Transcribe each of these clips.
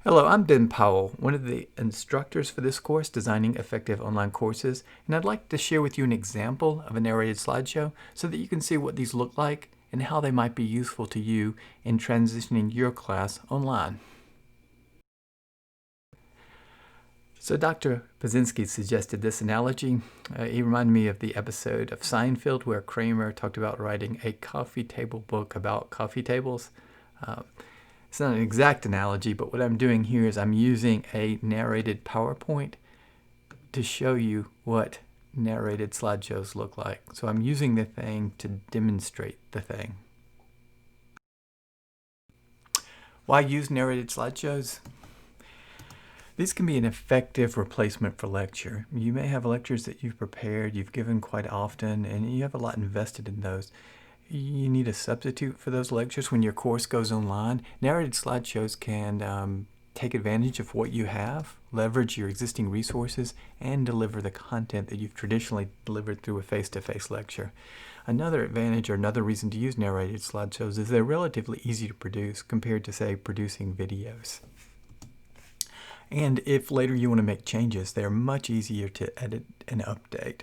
Hello, I'm Ben Powell, one of the instructors for this course, Designing Effective Online Courses, and I'd like to share with you an example of a narrated slideshow so that you can see what these look like and how they might be useful to you in transitioning your class online. So Dr. Pazinski suggested this analogy. He reminded me of the episode of Seinfeld where Kramer talked about writing a coffee table book about coffee tables. It's not an exact analogy, but what I'm doing here is I'm using a narrated PowerPoint to show you what narrated slideshows look like. So I'm using the thing to demonstrate the thing. Why use narrated slideshows? These can be an effective replacement for lecture. You may have lectures that you've prepared, you've given quite often, and you have a lot invested in those. You need a substitute for those lectures when your course goes online. Narrated slideshows can take advantage of what you have, leverage your existing resources, and deliver the content that you've traditionally delivered through a face-to-face lecture. Another advantage or another reason to use narrated slideshows is they're relatively easy to produce compared to, say, producing videos. And if later you want to make changes, they're much easier to edit and update.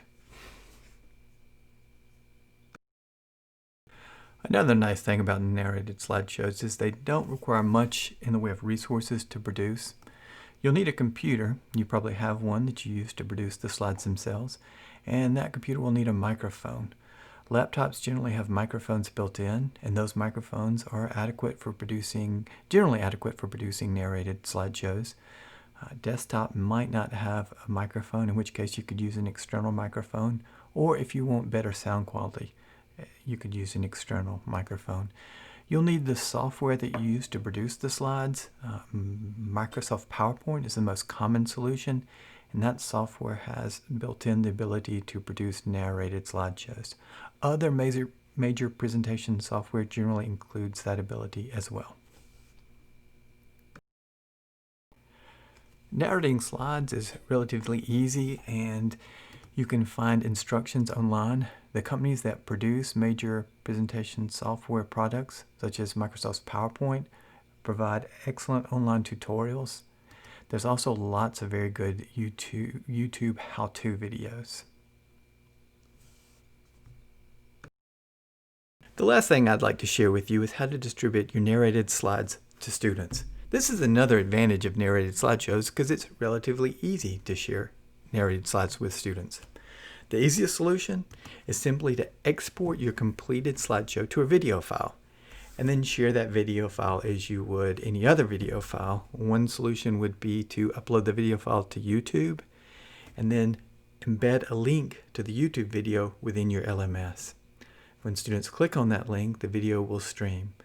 Another nice thing about narrated slideshows is they don't require much in the way of resources to produce. You'll need a computer. You probably have one that you use to produce the slides themselves, and that computer will need a microphone. Laptops generally have microphones built in, and those microphones are generally adequate for producing narrated slideshows. Desktop might not have a microphone, in which case you could use an external microphone, or if you want better sound quality, you could use an external microphone. You'll need the software that you use to produce the slides. Microsoft PowerPoint is the most common solution, and that software has built in the ability to produce narrated slideshows. Other major presentation software generally includes that ability as well. Narrating slides is relatively easy, and you can find instructions online. The companies that produce major presentation software products, such as Microsoft's PowerPoint, provide excellent online tutorials. There's also lots of very good YouTube how-to videos. The last thing I'd like to share with you is how to distribute your narrated slides to students. This is another advantage of narrated slideshows because it's relatively easy to share narrated slides with students. The easiest solution is simply to export your completed slideshow to a video file and then share that video file as you would any other video file. One solution would be to upload the video file to YouTube and then embed a link to the YouTube video within your LMS. When students click on that link, the video will stream.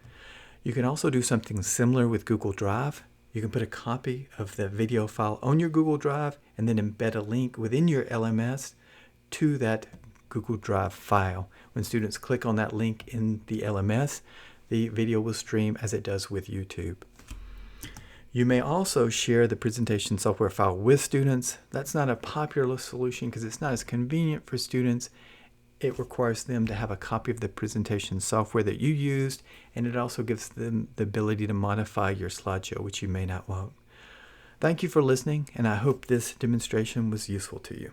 You can also do something similar with Google Drive. You can put a copy of the video file on your Google Drive and then embed a link within your LMS to that Google Drive file. When students click on that link in the LMS, the video will stream as it does with YouTube. You may also share the presentation software file with students. That's not a popular solution because it's not as convenient for students. It requires them to have a copy of the presentation software that you used, and it also gives them the ability to modify your slideshow, which you may not want. Thank you for listening, and I hope this demonstration was useful to you.